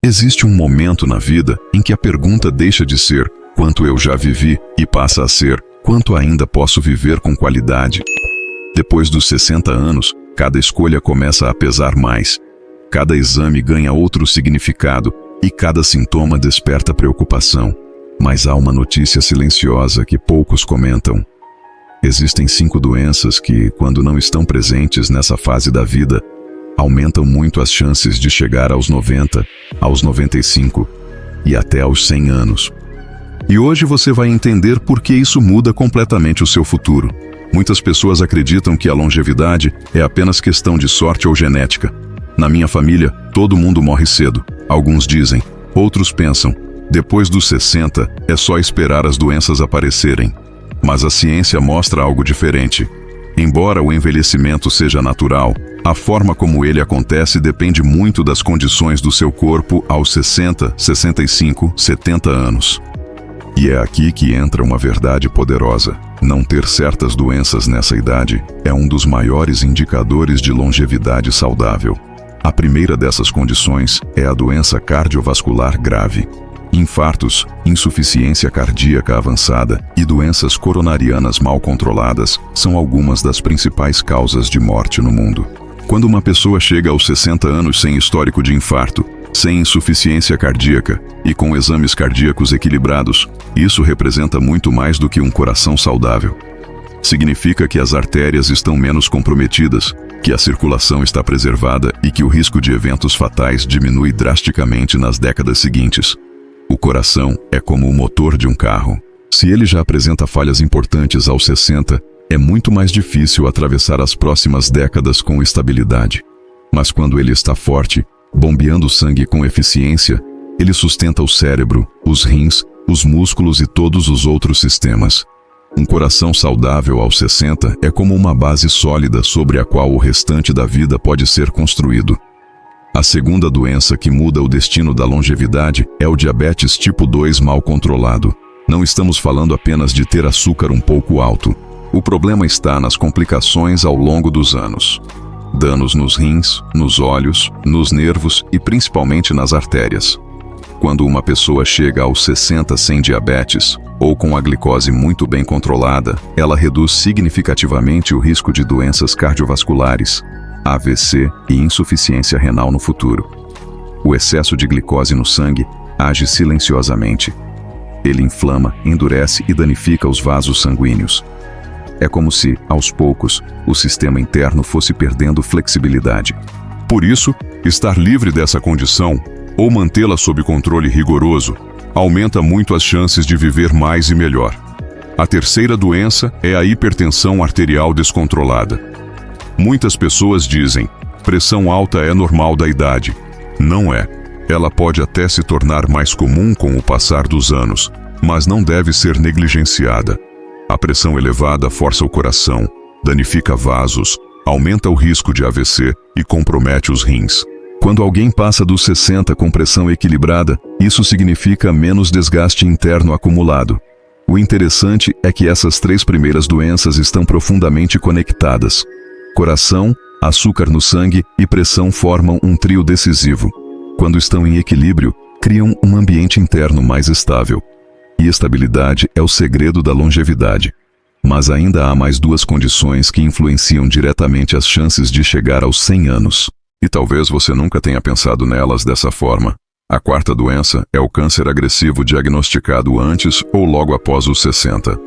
Existe um momento na vida em que a pergunta deixa de ser quanto eu já vivi e passa a ser quanto ainda posso viver com qualidade. Depois dos 60 anos, cada escolha começa a pesar mais. Cada exame ganha outro significado e cada sintoma desperta preocupação. Mas há uma notícia silenciosa que poucos comentam. Existem 5 doenças que, quando não estão presentes nessa fase da vida, aumentam muito as chances de chegar aos 90, aos 95 e até aos 100 anos. E hoje você vai entender por que isso muda completamente o seu futuro. Muitas pessoas acreditam que a longevidade é apenas questão de sorte ou genética. Na minha família, todo mundo morre cedo. Alguns dizem, outros pensam, depois dos 60 é só esperar as doenças aparecerem. Mas a ciência mostra algo diferente. Embora o envelhecimento seja natural, a forma como ele acontece depende muito das condições do seu corpo aos 60, 65, 70 anos. E é aqui que entra uma verdade poderosa. Não ter certas doenças nessa idade é um dos maiores indicadores de longevidade saudável. A primeira dessas condições é a doença cardiovascular grave. Infartos, insuficiência cardíaca avançada e doenças coronarianas mal controladas são algumas das principais causas de morte no mundo. Quando uma pessoa chega aos 60 anos sem histórico de infarto, sem insuficiência cardíaca e com exames cardíacos equilibrados, isso representa muito mais do que um coração saudável. Significa que as artérias estão menos comprometidas, que a circulação está preservada e que o risco de eventos fatais diminui drasticamente nas décadas seguintes. O coração é como o motor de um carro. Se ele já apresenta falhas importantes aos 60, é muito mais difícil atravessar as próximas décadas com estabilidade. Mas quando ele está forte, bombeando sangue com eficiência, ele sustenta o cérebro, os rins, os músculos e todos os outros sistemas. Um coração saudável aos 60 é como uma base sólida sobre a qual o restante da vida pode ser construído. A segunda doença que muda o destino da longevidade é o diabetes tipo 2 mal controlado. Não estamos falando apenas de ter açúcar um pouco alto. O problema está nas complicações ao longo dos anos. Danos nos rins, nos olhos, nos nervos e principalmente nas artérias. Quando uma pessoa chega aos 60 sem diabetes, ou com a glicose muito bem controlada, ela reduz significativamente o risco de doenças cardiovasculares, AVC e insuficiência renal no futuro. O excesso de glicose no sangue age silenciosamente. Ele inflama, endurece e danifica os vasos sanguíneos. É como se, aos poucos, o sistema interno fosse perdendo flexibilidade. Por isso, estar livre dessa condição, ou mantê-la sob controle rigoroso, aumenta muito as chances de viver mais e melhor. A terceira doença é a hipertensão arterial descontrolada. Muitas pessoas dizem, pressão alta é normal da idade. Não é. Ela pode até se tornar mais comum com o passar dos anos, mas não deve ser negligenciada. A pressão elevada força o coração, danifica vasos, aumenta o risco de AVC e compromete os rins. Quando alguém passa dos 60 com pressão equilibrada, isso significa menos desgaste interno acumulado. O interessante é que essas 3 primeiras doenças estão profundamente conectadas. Coração, açúcar no sangue e pressão formam um trio decisivo. Quando estão em equilíbrio, criam um ambiente interno mais estável. E estabilidade é o segredo da longevidade. Mas ainda há mais 2 condições que influenciam diretamente as chances de chegar aos 100 anos. E talvez você nunca tenha pensado nelas dessa forma. A quarta doença é o câncer agressivo diagnosticado antes ou logo após os 60.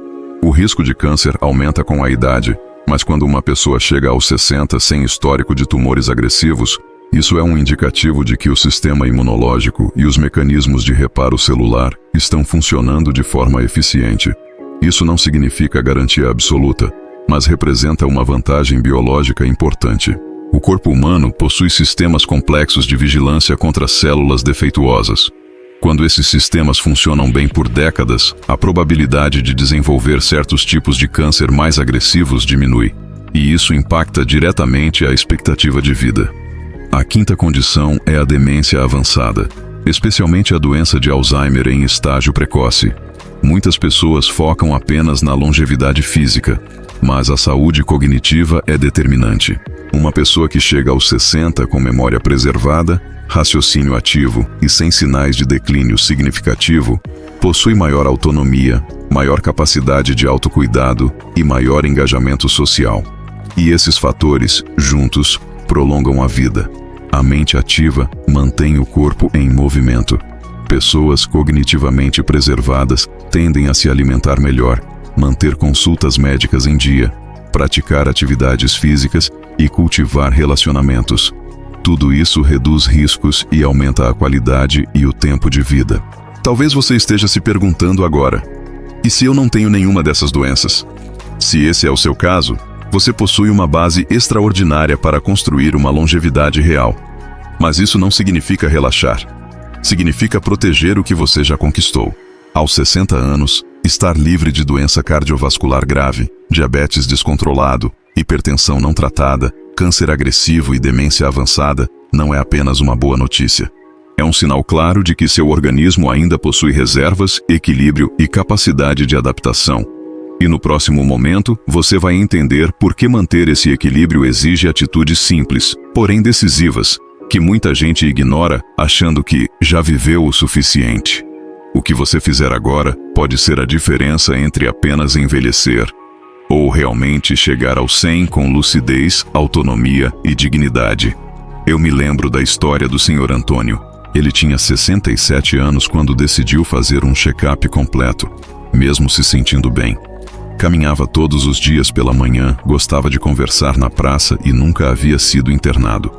O risco de câncer aumenta com a idade, mas quando uma pessoa chega aos 60 sem histórico de tumores agressivos, isso é um indicativo de que o sistema imunológico e os mecanismos de reparo celular estão funcionando de forma eficiente. Isso não significa garantia absoluta, mas representa uma vantagem biológica importante. O corpo humano possui sistemas complexos de vigilância contra células defeituosas. Quando esses sistemas funcionam bem por décadas, a probabilidade de desenvolver certos tipos de câncer mais agressivos diminui, e isso impacta diretamente a expectativa de vida. A quinta condição é a demência avançada, especialmente a doença de Alzheimer em estágio precoce. Muitas pessoas focam apenas na longevidade física, mas a saúde cognitiva é determinante. Uma pessoa que chega aos 60 com memória preservada, raciocínio ativo e sem sinais de declínio significativo, possui maior autonomia, maior capacidade de autocuidado e maior engajamento social. E esses fatores, juntos, prolongam a vida. A mente ativa mantém o corpo em movimento. Pessoas cognitivamente preservadas tendem a se alimentar melhor, manter consultas médicas em dia, praticar atividades físicas e cultivar relacionamentos. Tudo isso reduz riscos e aumenta a qualidade e o tempo de vida. Talvez você esteja se perguntando agora: e se eu não tenho nenhuma dessas doenças? Se esse é o seu caso, você possui uma base extraordinária para construir uma longevidade real. Mas isso não significa relaxar. Significa proteger o que você já conquistou. Aos 60 anos, estar livre de doença cardiovascular grave, diabetes descontrolado, hipertensão não tratada, câncer agressivo e demência avançada não é apenas uma boa notícia. É um sinal claro de que seu organismo ainda possui reservas, equilíbrio e capacidade de adaptação. E no próximo momento, você vai entender por que manter esse equilíbrio exige atitudes simples, porém decisivas, que muita gente ignora achando que já viveu o suficiente. O que você fizer agora pode ser a diferença entre apenas envelhecer ou realmente chegar ao 100 com lucidez, autonomia e dignidade. Eu me lembro da história do Sr. Antônio. Ele tinha 67 anos quando decidiu fazer um check-up completo, mesmo se sentindo bem. Caminhava todos os dias pela manhã, gostava de conversar na praça e nunca havia sido internado.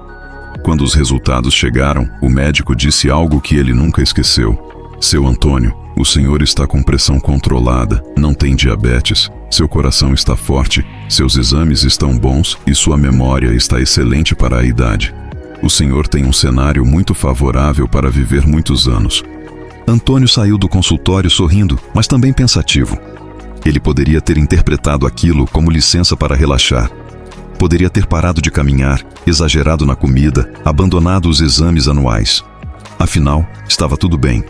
Quando os resultados chegaram, o médico disse algo que ele nunca esqueceu. Seu Antônio, o senhor está com pressão controlada, não tem diabetes, seu coração está forte, seus exames estão bons e sua memória está excelente para a idade. O senhor tem um cenário muito favorável para viver muitos anos. Antônio saiu do consultório sorrindo, mas também pensativo. Ele poderia ter interpretado aquilo como licença para relaxar. Poderia ter parado de caminhar, exagerado na comida, abandonado os exames anuais. Afinal, estava tudo bem.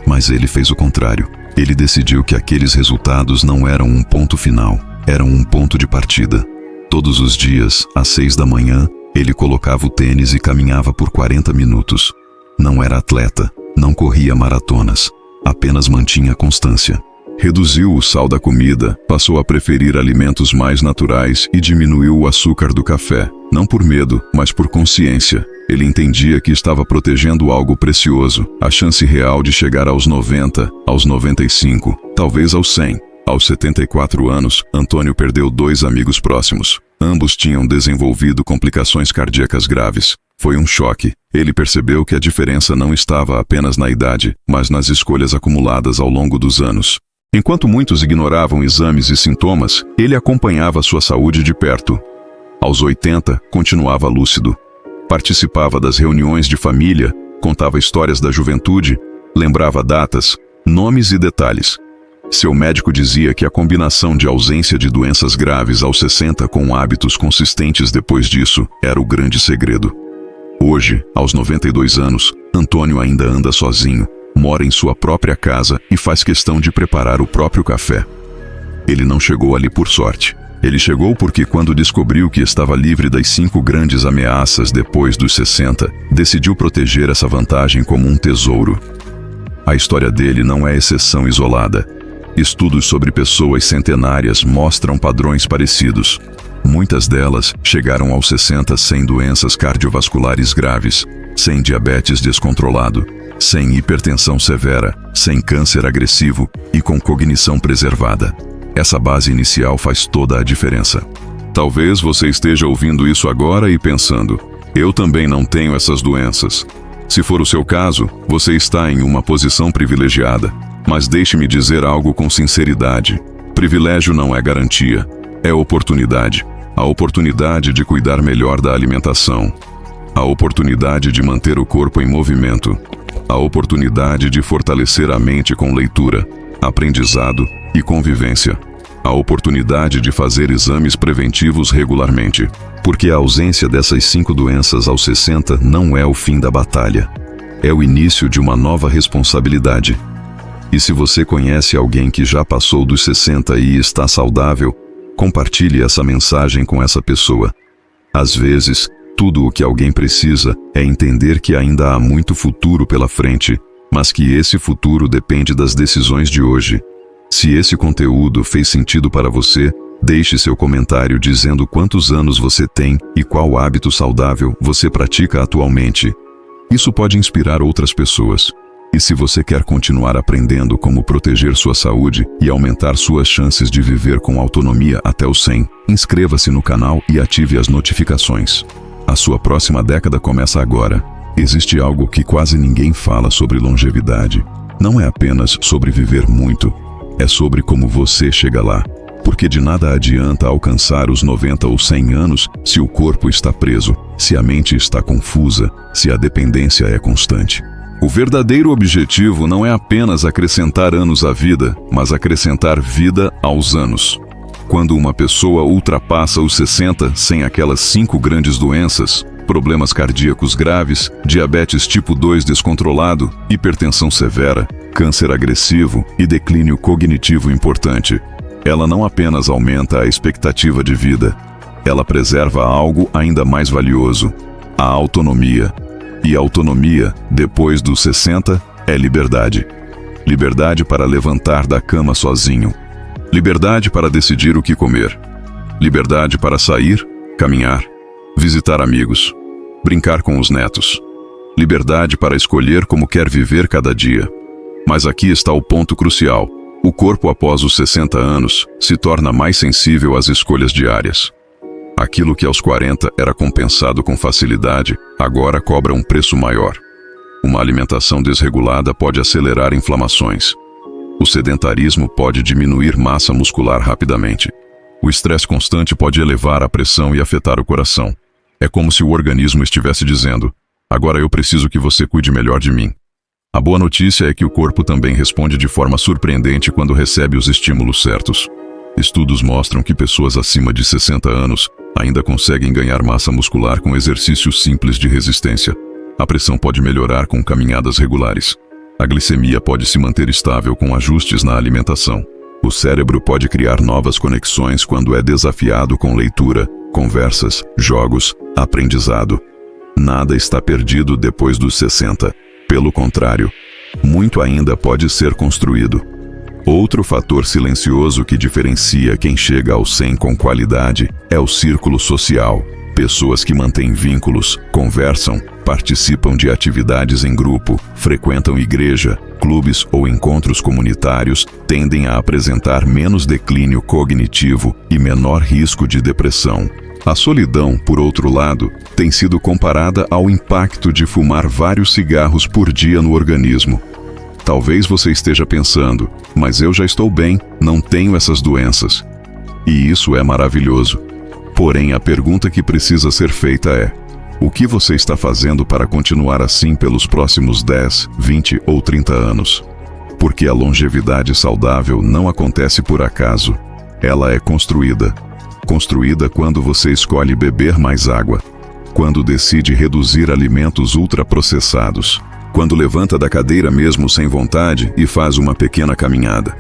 Mas ele fez o contrário. Ele decidiu que aqueles resultados não eram um ponto final, eram um ponto de partida. Todos os dias, às 6 da manhã, ele colocava o tênis e caminhava por 40 minutos. Não era atleta, não corria maratonas, apenas mantinha constância. Reduziu o sal da comida, passou a preferir alimentos mais naturais e diminuiu o açúcar do café, não por medo, mas por consciência. Ele entendia que estava protegendo algo precioso, a chance real de chegar aos 90, aos 95, talvez aos 100. Aos 74 anos, Antônio perdeu 2 amigos próximos. Ambos tinham desenvolvido complicações cardíacas graves. Foi um choque. Ele percebeu que a diferença não estava apenas na idade, mas nas escolhas acumuladas ao longo dos anos. Enquanto muitos ignoravam exames e sintomas, ele acompanhava sua saúde de perto. Aos 80, continuava lúcido. Participava das reuniões de família, contava histórias da juventude, lembrava datas, nomes e detalhes. Seu médico dizia que a combinação de ausência de doenças graves aos 60 com hábitos consistentes depois disso era o grande segredo. Hoje, aos 92 anos, Antônio ainda anda sozinho, mora em sua própria casa e faz questão de preparar o próprio café. Ele não chegou ali por sorte. Ele chegou porque, quando descobriu que estava livre das 5 grandes ameaças depois dos 60, decidiu proteger essa vantagem como um tesouro. A história dele não é exceção isolada. Estudos sobre pessoas centenárias mostram padrões parecidos. Muitas delas chegaram aos 60 sem doenças cardiovasculares graves, sem diabetes descontrolado, sem hipertensão severa, sem câncer agressivo e com cognição preservada. Essa base inicial faz toda a diferença. Talvez você esteja ouvindo isso agora e pensando: eu também não tenho essas doenças. Se for o seu caso, você está em uma posição privilegiada. Mas deixe-me dizer algo com sinceridade. Privilégio não é garantia, é oportunidade. A oportunidade de cuidar melhor da alimentação. A oportunidade de manter o corpo em movimento. A oportunidade de fortalecer a mente com leitura, aprendizado e convivência. A oportunidade de fazer exames preventivos regularmente. Porque a ausência dessas 5 doenças aos 60 não é o fim da batalha. É o início de uma nova responsabilidade. E se você conhece alguém que já passou dos 60 e está saudável, compartilhe essa mensagem com essa pessoa. Às vezes, Tudo o que alguém precisa é entender que ainda há muito futuro pela frente, mas que esse futuro depende das decisões de hoje. Se esse conteúdo fez sentido para você, deixe seu comentário dizendo quantos anos você tem e qual hábito saudável você pratica atualmente. Isso pode inspirar outras pessoas. E se você quer continuar aprendendo como proteger sua saúde e aumentar suas chances de viver com autonomia até os 100, inscreva-se no canal e ative as notificações. A sua próxima década começa agora. Existe algo que quase ninguém fala sobre longevidade. Não é apenas sobre viver muito, é sobre como você chega lá. Porque de nada adianta alcançar os 90 ou 100 anos se o corpo está preso, se a mente está confusa, se a dependência é constante. O verdadeiro objetivo não é apenas acrescentar anos à vida, mas acrescentar vida aos anos. Quando uma pessoa ultrapassa os 60 sem aquelas 5 grandes doenças, problemas cardíacos graves, diabetes tipo 2 descontrolado, hipertensão severa, câncer agressivo e declínio cognitivo importante, ela não apenas aumenta a expectativa de vida, ela preserva algo ainda mais valioso: a autonomia. E a autonomia, depois dos 60, é liberdade. Liberdade para levantar da cama sozinho. Liberdade para decidir o que comer. Liberdade para sair, caminhar, visitar amigos, brincar com os netos. Liberdade para escolher como quer viver cada dia. Mas aqui está o ponto crucial. O corpo após os 60 anos se torna mais sensível às escolhas diárias. Aquilo que aos 40 era compensado com facilidade, agora cobra um preço maior. Uma alimentação desregulada pode acelerar inflamações. O sedentarismo pode diminuir massa muscular rapidamente. O estresse constante pode elevar a pressão e afetar o coração. É como se o organismo estivesse dizendo: agora eu preciso que você cuide melhor de mim. A boa notícia é que o corpo também responde de forma surpreendente quando recebe os estímulos certos. Estudos mostram que pessoas acima de 60 anos ainda conseguem ganhar massa muscular com exercícios simples de resistência. A pressão pode melhorar com caminhadas regulares. A glicemia pode se manter estável com ajustes na alimentação. O cérebro pode criar novas conexões quando é desafiado com leitura, conversas, jogos, aprendizado. Nada está perdido depois dos 60. Pelo contrário, muito ainda pode ser construído. Outro fator silencioso que diferencia quem chega ao 100 com qualidade é o círculo social. Pessoas que mantêm vínculos, conversam, participam de atividades em grupo, frequentam igreja, clubes ou encontros comunitários, tendem a apresentar menos declínio cognitivo e menor risco de depressão. A solidão, por outro lado, tem sido comparada ao impacto de fumar vários cigarros por dia no organismo. Talvez você esteja pensando: mas eu já estou bem, não tenho essas doenças. E isso é maravilhoso. Porém, a pergunta que precisa ser feita é: o que você está fazendo para continuar assim pelos próximos 10, 20 ou 30 anos? Porque a longevidade saudável não acontece por acaso. Ela é construída. Construída quando você escolhe beber mais água, quando decide reduzir alimentos ultraprocessados, quando levanta da cadeira mesmo sem vontade e faz uma pequena caminhada,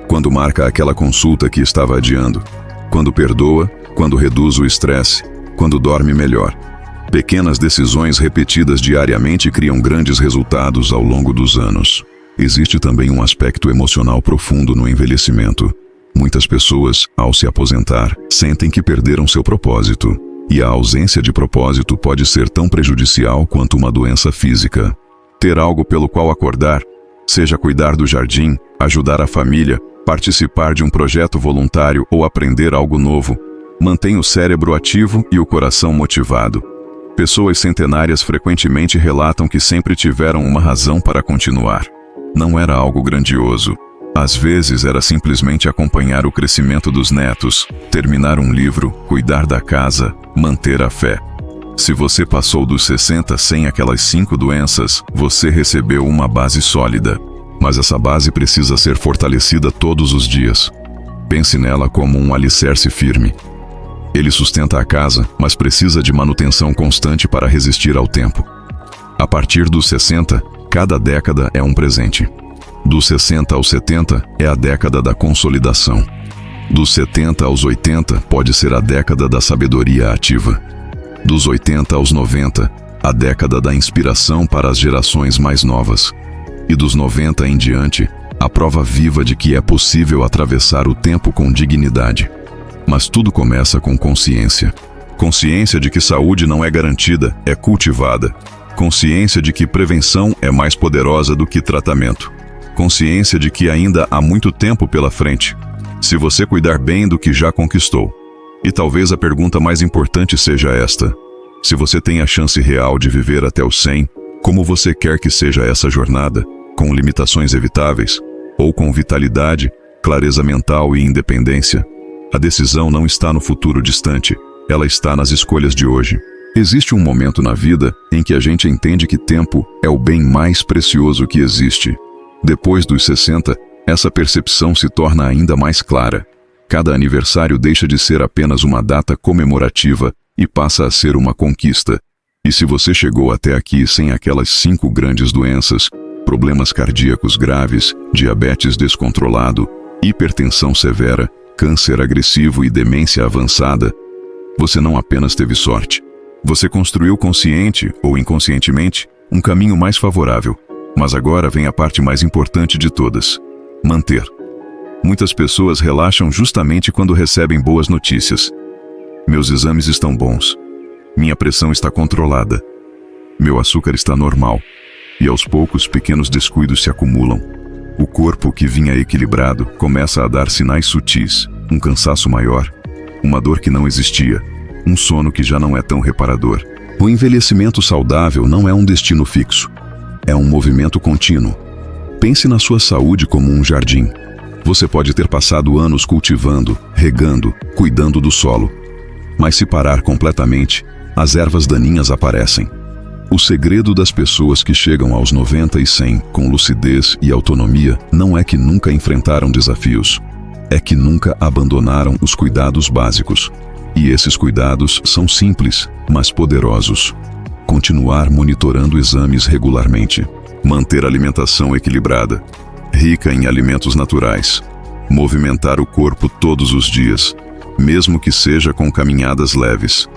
quando marca aquela consulta que estava adiando, quando perdoa, quando reduz o estresse, quando dorme melhor. Pequenas decisões repetidas diariamente criam grandes resultados ao longo dos anos. Existe também um aspecto emocional profundo no envelhecimento. Muitas pessoas, ao se aposentar, sentem que perderam seu propósito. E a ausência de propósito pode ser tão prejudicial quanto uma doença física. Ter algo pelo qual acordar, seja cuidar do jardim, ajudar a família, participar de um projeto voluntário ou aprender algo novo, mantém o cérebro ativo e o coração motivado. Pessoas centenárias frequentemente relatam que sempre tiveram uma razão para continuar. Não era algo grandioso. Às vezes era simplesmente acompanhar o crescimento dos netos, terminar um livro, cuidar da casa, manter a fé. Se você passou dos 60 sem aquelas 5 doenças, você recebeu uma base sólida. Mas essa base precisa ser fortalecida todos os dias. Pense nela como um alicerce firme. Ele sustenta a casa, mas precisa de manutenção constante para resistir ao tempo. A partir dos 60, cada década é um presente. Dos 60 aos 70 é a década da consolidação. Dos 70 aos 80 pode ser a década da sabedoria ativa. Dos 80 aos 90, a década da inspiração para as gerações mais novas. E dos 90 em diante, a prova viva de que é possível atravessar o tempo com dignidade. Mas tudo começa com consciência. Consciência de que saúde não é garantida, é cultivada. Consciência de que prevenção é mais poderosa do que tratamento. Consciência de que ainda há muito tempo pela frente, se você cuidar bem do que já conquistou. E talvez a pergunta mais importante seja esta: se você tem a chance real de viver até os 100, como você quer que seja essa jornada, com limitações evitáveis, ou com vitalidade, clareza mental e independência? A decisão não está no futuro distante, ela está nas escolhas de hoje. Existe um momento na vida em que a gente entende que tempo é o bem mais precioso que existe. Depois dos 60, essa percepção se torna ainda mais clara. Cada aniversário deixa de ser apenas uma data comemorativa e passa a ser uma conquista. E se você chegou até aqui sem aquelas 5 grandes doenças, problemas cardíacos graves, diabetes descontrolado, hipertensão severa, câncer agressivo e demência avançada, você não apenas teve sorte. Você construiu consciente ou inconscientemente um caminho mais favorável. Mas agora vem a parte mais importante de todas: manter. Muitas pessoas relaxam justamente quando recebem boas notícias. Meus exames estão bons. Minha pressão está controlada. Meu açúcar está normal. E aos poucos, pequenos descuidos se acumulam. O corpo que vinha equilibrado começa a dar sinais sutis: um cansaço maior, uma dor que não existia, um sono que já não é tão reparador. O envelhecimento saudável não é um destino fixo. É um movimento contínuo. Pense na sua saúde como um jardim. Você pode ter passado anos cultivando, regando, cuidando do solo. Mas se parar completamente, as ervas daninhas aparecem. O segredo das pessoas que chegam aos 90 e 100 com lucidez e autonomia não é que nunca enfrentaram desafios. É que nunca abandonaram os cuidados básicos. E esses cuidados são simples, mas poderosos. Continuar monitorando exames regularmente. Manter a alimentação equilibrada, rica em alimentos naturais. Movimentar o corpo todos os dias, mesmo que seja com caminhadas leves.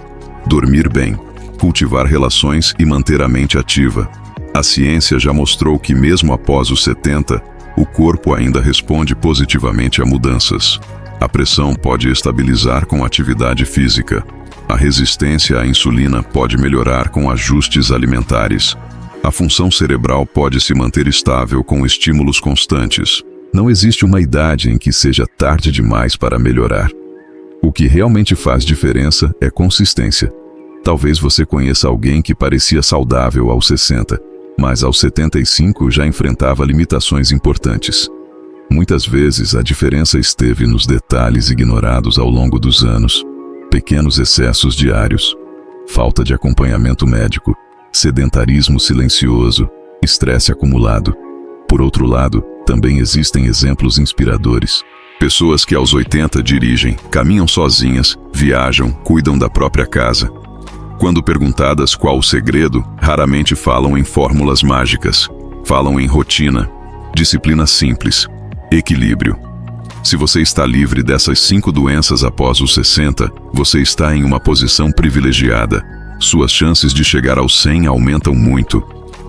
Dormir bem. Cultivar relações e manter a mente ativa. A ciência já mostrou que mesmo após os 70, o corpo ainda responde positivamente a mudanças. A pressão pode estabilizar com atividade física. A resistência à insulina pode melhorar com ajustes alimentares. A função cerebral pode se manter estável com estímulos constantes. Não existe uma idade em que seja tarde demais para melhorar. O que realmente faz diferença é consistência. Talvez você conheça alguém que parecia saudável aos 60, mas aos 75 já enfrentava limitações importantes. Muitas vezes a diferença esteve nos detalhes ignorados ao longo dos anos. Pequenos excessos diários, falta de acompanhamento médico, sedentarismo silencioso, estresse acumulado. Por outro lado, também existem exemplos inspiradores. Pessoas que aos 80 dirigem, caminham sozinhas, viajam, cuidam da própria casa. Quando perguntadas qual o segredo, raramente falam em fórmulas mágicas. Falam em rotina, disciplina simples, equilíbrio. Se você está livre dessas 5 doenças após os 60, você está em uma posição privilegiada. Suas chances de chegar aos 100 aumentam muito.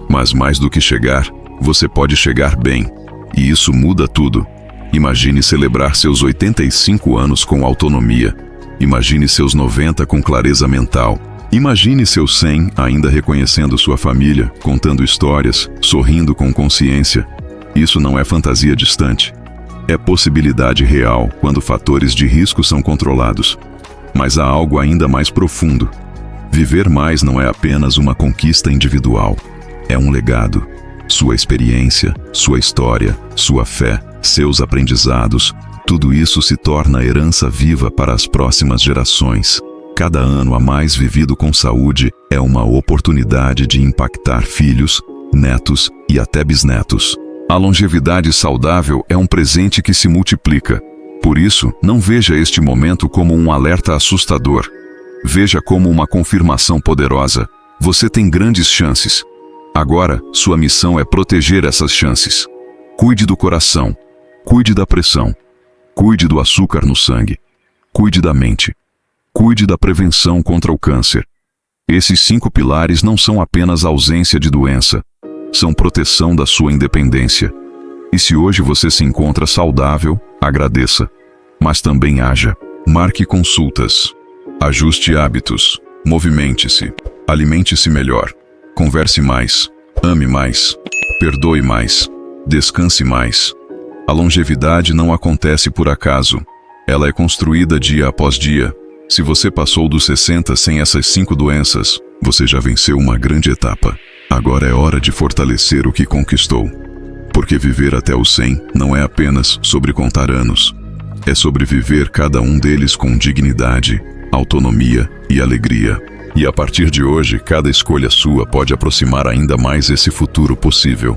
Mas mais do que chegar, você pode chegar bem. E isso muda tudo. Imagine celebrar seus 85 anos com autonomia. Imagine seus 90 com clareza mental. Imagine seus 100 ainda reconhecendo sua família, contando histórias, sorrindo com consciência. Isso não é fantasia distante. É possibilidade real quando fatores de risco são controlados. Mas há algo ainda mais profundo. Viver mais não é apenas uma conquista individual. É um legado. Sua experiência, sua história, sua fé, seus aprendizados, tudo isso se torna herança viva para as próximas gerações. Cada ano a mais vivido com saúde é uma oportunidade de impactar filhos, netos e até bisnetos. A longevidade saudável é um presente que se multiplica. Por isso, não veja este momento como um alerta assustador. Veja como uma confirmação poderosa. Você tem grandes chances. Agora, sua missão é proteger essas chances. Cuide do coração. Cuide da pressão. Cuide do açúcar no sangue. Cuide da mente. Cuide da prevenção contra o câncer. Esses 5 pilares não são apenas ausência de doença, são proteção da sua independência. E se hoje você se encontra saudável, agradeça. Mas também haja. Marque consultas. Ajuste hábitos. Movimente-se. Alimente-se melhor. Converse mais. Ame mais. Perdoe mais. Descanse mais. A longevidade não acontece por acaso. Ela é construída dia após dia. Se você passou dos 60 sem essas 5 doenças, você já venceu uma grande etapa. Agora é hora de fortalecer o que conquistou. Porque viver até os 100 não é apenas sobre contar anos. É sobre viver cada um deles com dignidade, autonomia e alegria. E a partir de hoje, cada escolha sua pode aproximar ainda mais esse futuro possível.